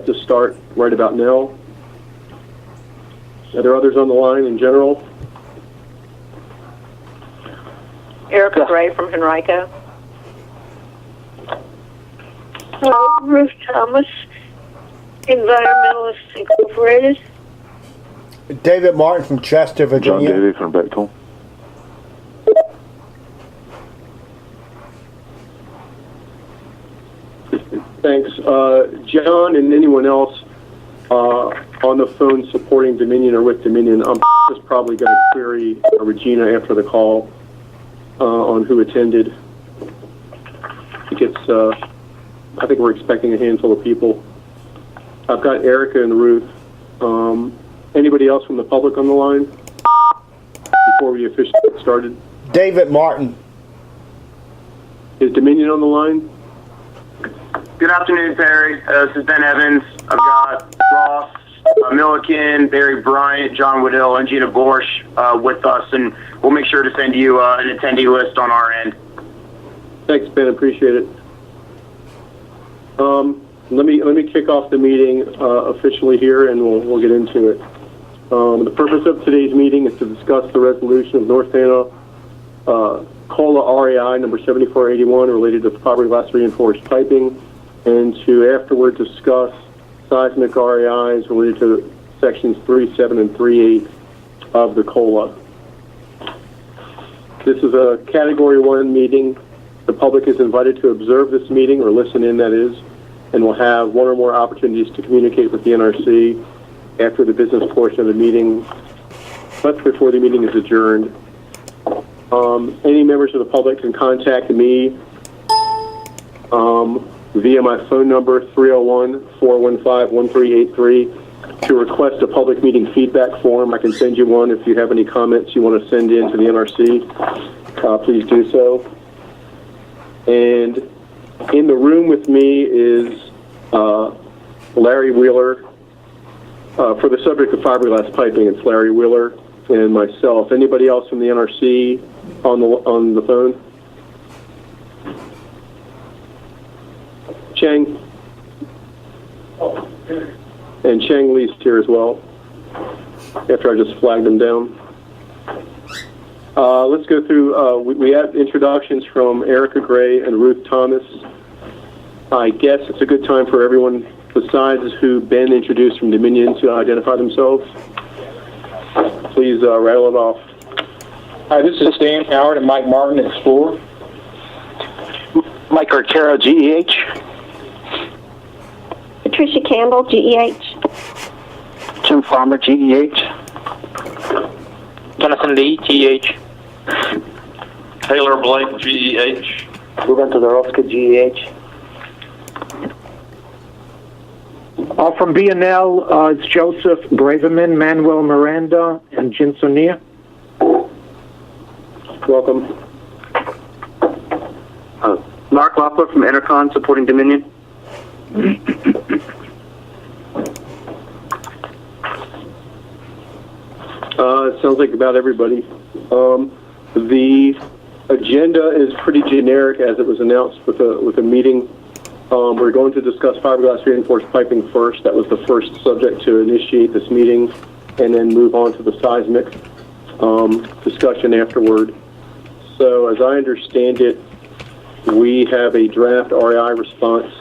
to start right about now. Are there others on the line in general? Erica Gray from Henrico. Ruth Thomas, Environmentalists Incorporated. David Martin from Chester, Virginia. John Davey from Bechtel. Thanks. John and anyone else on the phone supporting Dominion or with Dominion, I'm just probably going to query Regina after the call on who attended. I think we're expecting a handful of people. I've got Erica and Ruth. Anybody else from the public on the line before we officially get started? David Martin. Is Dominion on the line? Good afternoon, Perry. This is Ben Evans. I've got Ross Milliken, Barry Bryant, John Woodill, and Gina Borsch with us, and we'll make sure to send you an attendee list on our end. Thanks, Ben. Appreciate it. Let me kick off the meeting officially here, and we'll get into it. The purpose of today's meeting is to discuss the resolution of North Anna COLA REI number 7481 related to fiberglass reinforced piping, and to afterward discuss seismic REIs related to sections 3.7 and 3.8 of the COLA. This is a Category 1 meeting. The public is invited to observe this meeting, or listen in, that is, and will have one or more opportunities to communicate with the NRC after the business portion of the meeting, but before the meeting is adjourned. Any members of the public can contact me via my phone number, 301-415-1383, to request a public meeting feedback form. I can send you one if you have any comments you want to send in to the NRC. Please do so. And in the room with me is Larry Wheeler. For the subject of fiberglass piping, it's Larry Wheeler and myself. Anybody else from the NRC on the phone? Cheng? And Cheng Lee's here as well, after I just flagged them down. Let's go through, we have introductions from Erica Gray and Ruth Thomas. I guess it's a good time for everyone besides who Ben introduced from Dominion to identify themselves. Please rattle it off. Hi, this is Dan Howard and Mike Martin, Explorer. Mike Artero, GEH. Patricia Campbell, GEH. Jim Farmer, GEH. Jonathan Lee, GEH. Taylor Blake, GEH. Ruben Todorowski, GEH. From BNL, it's Joseph Braverman, Manuel Miranda, and Jin Sonia. Welcome. Mark Loeffler from Intercon, supporting Dominion. It sounds like about everybody. The agenda is pretty generic as it was announced with a meeting. We're going to discuss fiberglass reinforced piping first. That was the first subject to initiate this meeting, and then move on to the seismic discussion afterward. So as I understand it, we have a draft REI response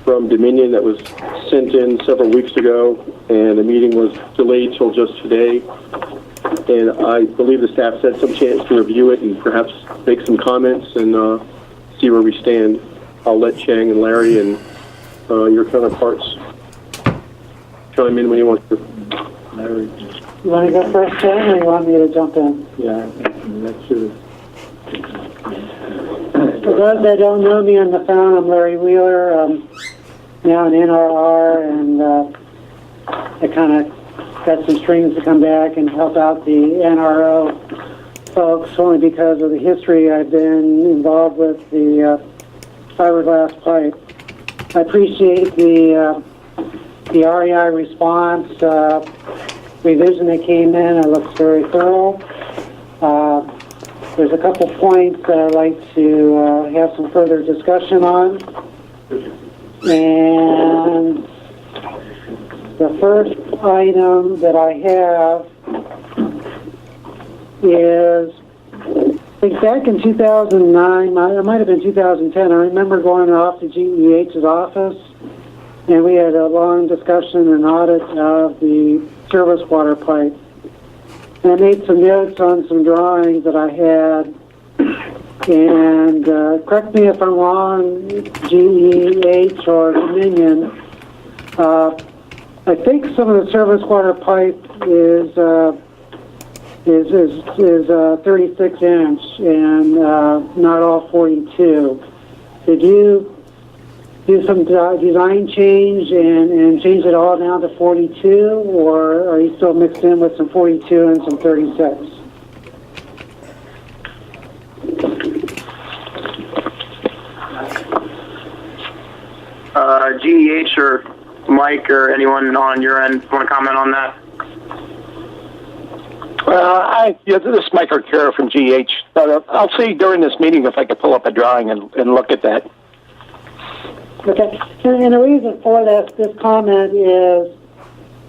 from Dominion that was sent in several weeks ago, and the meeting was delayed till just today. And I believe the staff had some chance to review it and perhaps make some comments and see where we stand. I'll let Chang and Larry and your counterparts chime in when you want to. Larry. You want to go first, Chang, or you want me to jump in? Yeah, that's true. For those that don't know me on the phone, I'm Larry Wheeler, now an NRR, and I kind of got some strings to come back and help out the NRO folks, only because of the history I've been involved with the fiberglass pipe. I appreciate the REI response revision that came in. It looks very thorough. There's a couple points that I'd like to have some further discussion on. And The first item that I have is, I think back in 2009, it might have been 2010, I remember going off to GEH's office, and we had a long discussion and audit of the service water pipe. And I made some notes on some drawings that I had, and correct me if I'm wrong, GEH or Dominion, I think some of the service water pipe is 36 inch and not all 42. Did you do some design change and change it all down to 42, or are you still mixed in with some 42 and some 36? GEH or Mike or anyone on your end want to comment on that? This is Mike Arcura from GH. I'll see during this meeting if I can pull up a drawing and look at that. Okay, and the reason for this comment is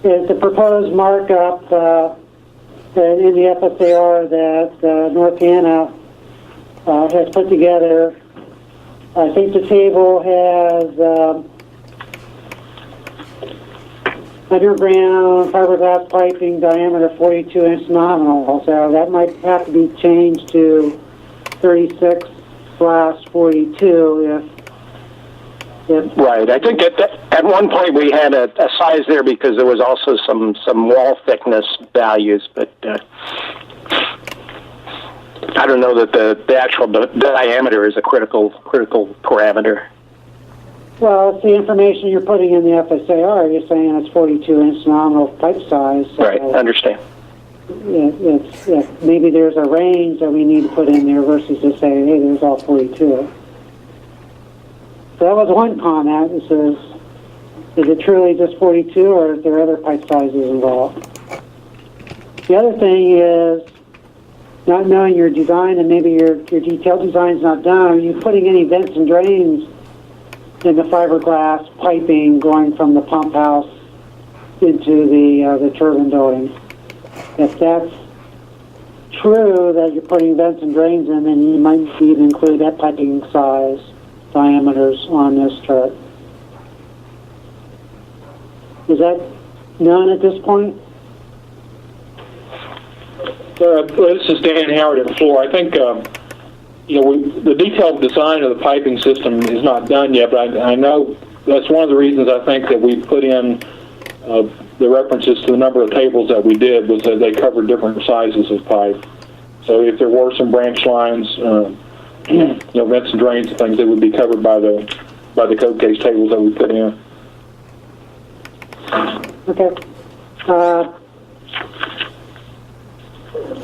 the proposed markup in the FSAR that North Anna has put together. I think the table has underground fiberglass piping diameter 42-inch nominal, so that might have to be changed to 36/42 if Right. I think at one point we had a size there because there was also some wall thickness values, but I don't know that the actual diameter is a critical parameter. Well, it's the information you're putting in the FSAR. You're saying it's 42-inch nominal pipe size. So Right. Understand. Maybe there's a range that we need to put in there versus just saying, hey, there's all 42. So that was one comment. It says, is it truly just 42, or is there other pipe sizes involved? The other thing is not knowing your design, and maybe your detailed design's not done. Are you putting any vents and drains in the fiberglass piping going from the pump house into the turbine building? If that's true, that you're putting vents and drains in, then you might need to include that piping size diameters on this chart. Is that known at this point? This is Dan Howard at the floor. I think the detailed design of the piping system is not done yet, but I know that's one of the reasons I think that we put in the references to the number of tables that we did was that they covered different sizes of pipe. So if there were some branch lines, vents and drains and things, they would be covered by the code case tables that we put in. Okay.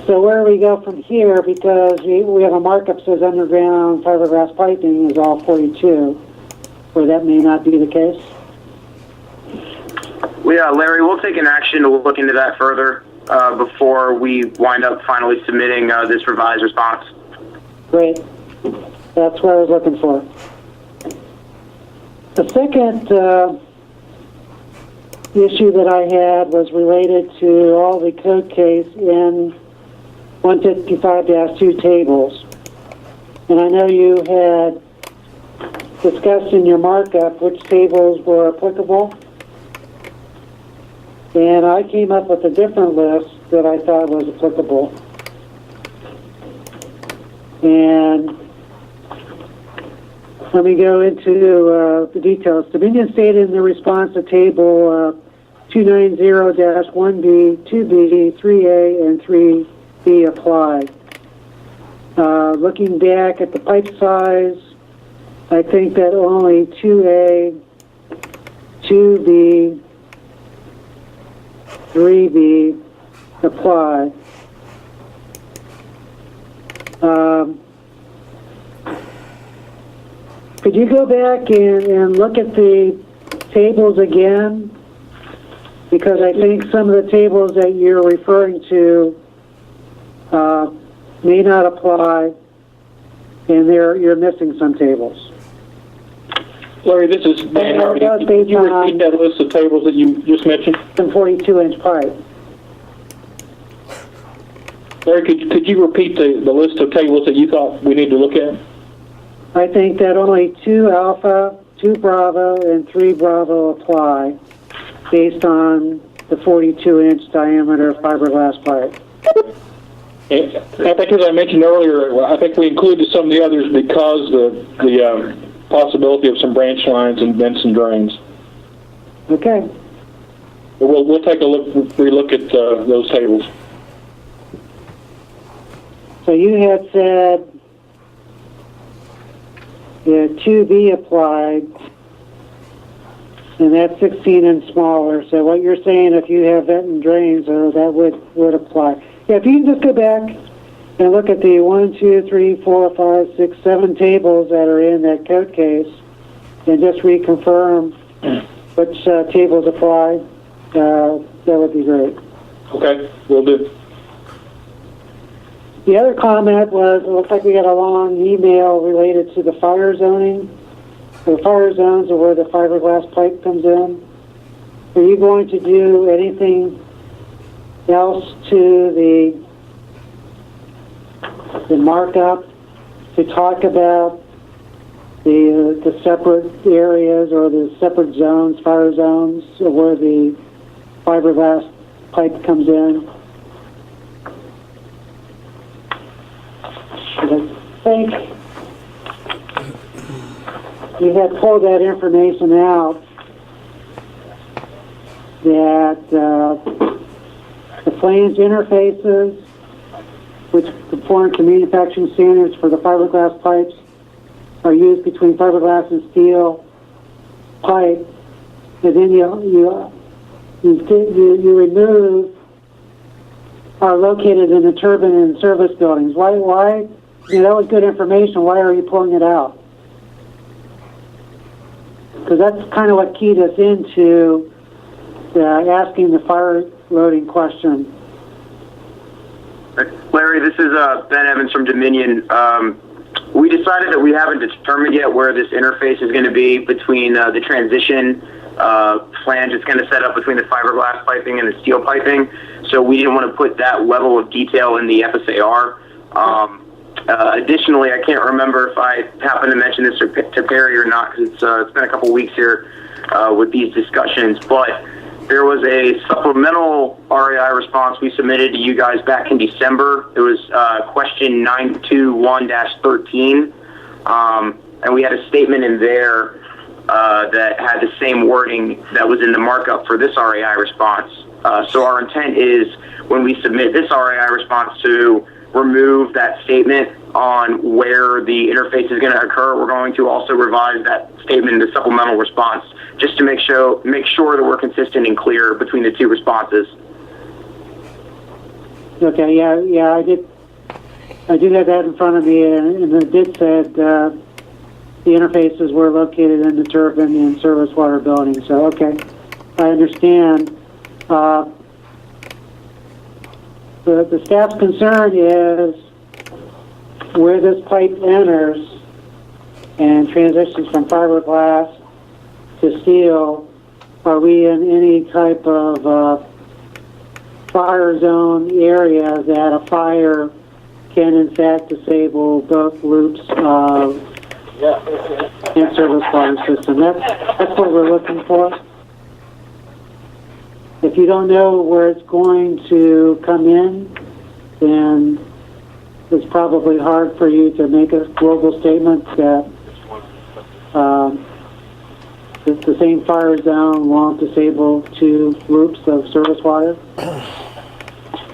So where do we go from here? Because we have a markup that says underground fiberglass piping is all 42, where that may not be the case. Well, yeah, Larry, we'll take an action to look into that further before we wind up finally submitting this revised response. Great. That's what I was looking for. The second issue that I had was related to all the code case in 155-2 tables. And I know you had discussed in your markup which tables were applicable. And I came up with a different list that I thought was applicable. And let me go into the details. Dominion stated in the response to table 290-1B, 2B, 3A, and 3B apply. Looking back at the pipe size, I think that only 2A, 2B, 3B apply. Could you go back and look at the tables again? Because I think some of the tables that you're referring to may not apply, and you're missing some tables. Larry, this is Dan Howard. Could you repeat that list of tables that you just mentioned? Some 42-inch pipe. Larry, could you repeat the list of tables that you thought we need to look at? I think that only 2 Alpha, 2 Bravo, and 3 Bravo apply based on the 42-inch diameter fiberglass pipe. And I think, as I mentioned earlier, I think we included some of the others because the possibility of some branch lines and vents and drains. Okay. But we'll take a relook at those tables. So you had said that 2B applied, and that's 16 and smaller. So what you're saying, if you have vent and drains, that would apply. Yeah, if you can just go back and look at the 1, 2, 3, 4, 5, 6, 7 tables that are in that code case, and just reconfirm which tables apply, that would be great. Okay, will do. The other comment was, it looks like we got a long email related to the fire zoning. The fire zones are where the fiberglass pipe comes in. Are you going to do anything else to the markup to talk about the separate areas or the separate zones, fire zones, where the fiberglass pipe comes in? I think we had pulled that information out that the flange interfaces, which conform to manufacturing standards for the fiberglass pipes, are used between fiberglass and steel pipe, and then you remove are located in the turbine and service buildings. Why? That was good information. Why are you pulling it out? Because that's kind of what keyed us into asking the fire loading question. Larry, this is Ben Evans from Dominion. We decided that we haven't determined yet where this interface is going to be between the transition flange it's going to set up between the fiberglass piping and the steel piping. So we didn't want to put that level of detail in the FSAR. Additionally, I can't remember if I happened to mention this to Perry or not, because it's been a couple weeks here with these discussions, but there was a supplemental RAI response we submitted to you guys back in December. It was question 921-13, and we had a statement in there that had the same wording that was in the markup for this RAI response. So our intent is, when we submit this RAI response, to remove that statement on where the interface is going to occur. We're going to also revise that statement in the supplemental response, just to make sure that we're consistent and clear between the two responses. Okay, yeah, I do have that in front of me, and it did said the interfaces were located in the turbine and service water building. So, okay, I understand. The staff's concern is where this pipe enters and transitions from fiberglass to steel. Are we in any type of fire zone area that a fire can in fact disable both loops of in-service water system? That's what we're looking for. If you don't know where it's going to come in, then it's probably hard for you to make a global statement that the same fire zone won't disable 2 loops of service water. Yeah,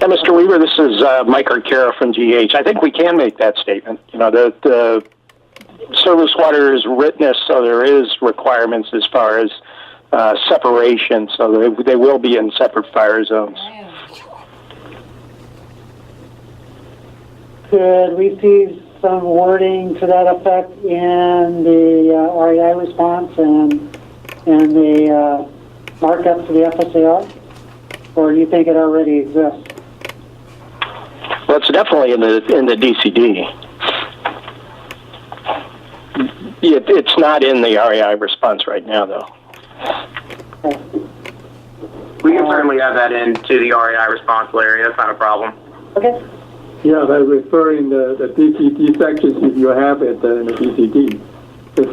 Mr. Weaver, this is Mike Arcaro from GH. I think we can make that statement. You know, the service water is witness, so there is requirements as far as separation, so they will be in separate fire zones. Could we see some wording to that effect in the REI response and the markup to the FSAR? Or do you think it already exists? Well, it's definitely in the DCD. It's not in the REI response right now, though. We can certainly add that into the REI response, Larry. That's not a problem. Okay. Yeah, by referring the DCD sections, if you have it in the DCD, just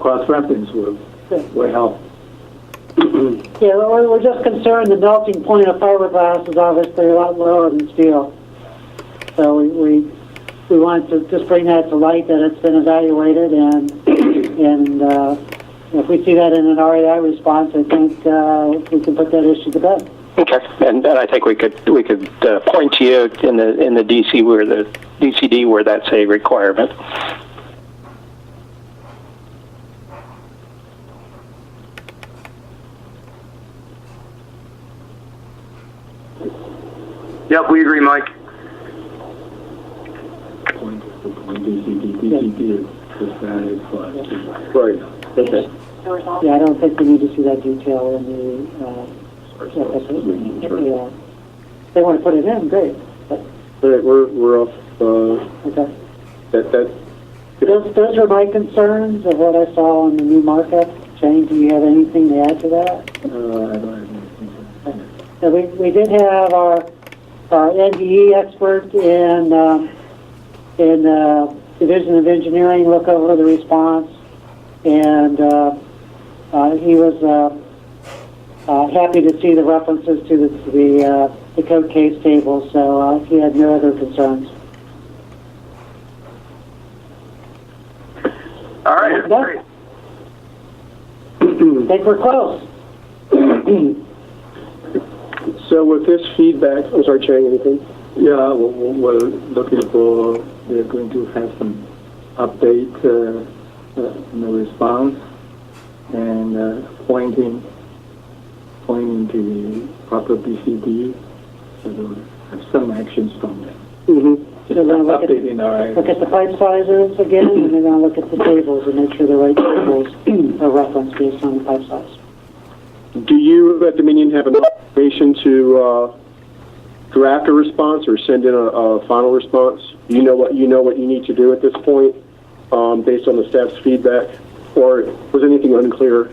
cross-reference will help. Yeah, we're just concerned the melting point of fiberglass is obviously a lot lower than steel. So we want to just bring that to light that it's been evaluated, and if we see that in an REI response, I think we can put that issue to bed. Okay, and I think we could point to you in the DCD where that's a requirement. Yep, we agree, Mike. DCD is valid for us. Right. Okay. Yeah, I don't think we need to see that detail in the. Yeah. They want to put it in, great. But, All right, we're off. okay. That. Those are my concerns of what I saw on the new markup. Jane, do you have anything to add to that? I don't have anything. So we did have our NDE expert in Division of Engineering look over the response, and he was happy to see the references to the code case table, so he had no other concerns. All right, great. I think we're close. So with this feedback, I'm sorry, Chang, anything? Yeah, we're looking for, we're going to have some update in the response and pointing to the proper BCD, so we'll have some actions from them. Mm-hmm. So we're going to look at the pipe sizes again, and then look at the tables and make sure the right tables are referenced based on the pipe size. Do you at Dominion have enough information to draft a response or send in a final response? You know what you need to do at this point, based on the staff's feedback, or was anything unclear?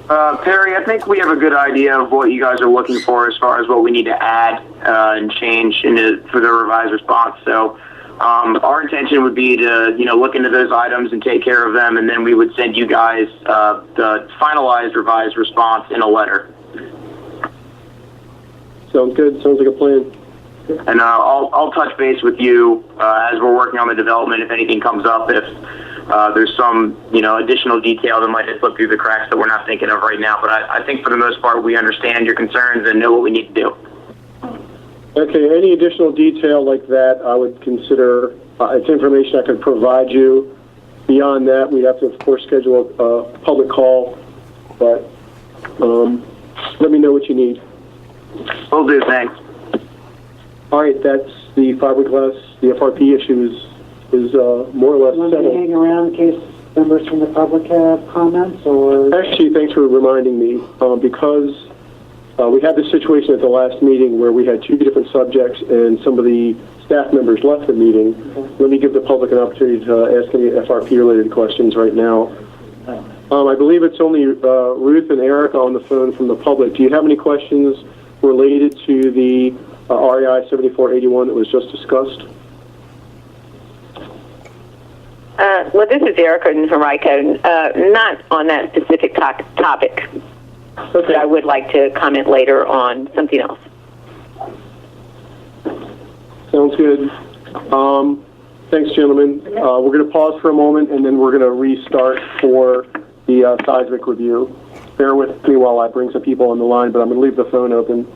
Perry, I think we have a good idea of what you guys are looking for as far as what we need to add and change for the revised response. So our intention would be to, look into those items and take care of them, and then we would send you guys the finalized revised response in a letter. Sounds good. Sounds like a plan. And I'll touch base with you as we're working on the development if anything comes up, if there's some, additional detail that might have slipped through the cracks that we're not thinking of right now. But I think for the most part, we understand your concerns and know what we need to do. Okay, any additional detail like that, I would consider, it's information I could provide you. Beyond that, we have to, of course, schedule a public call, but let me know what you need. Will do, thanks. All right, that's the fiberglass, the FRP issue is more or less You want me to settled. hang around in case members from the public have comments, or? Actually, thanks for reminding me, because we had this situation at the last meeting where we had two different subjects and some of the staff members left the meeting. Okay. Let me give the public an opportunity to ask any FRP-related questions right now. I believe it's only Ruth and Erica on the phone from the public. Do you have any questions related to the REI 7481 that was just discussed? Well, this is Erica in Henrico. Not on that specific topic. Okay. But I would like to comment later on something else. Sounds good. Thanks, gentlemen. We're going to pause for a moment, and then we're going to restart for the seismic review. Bear with me while I bring some people on the line, but I'm going to leave the phone open.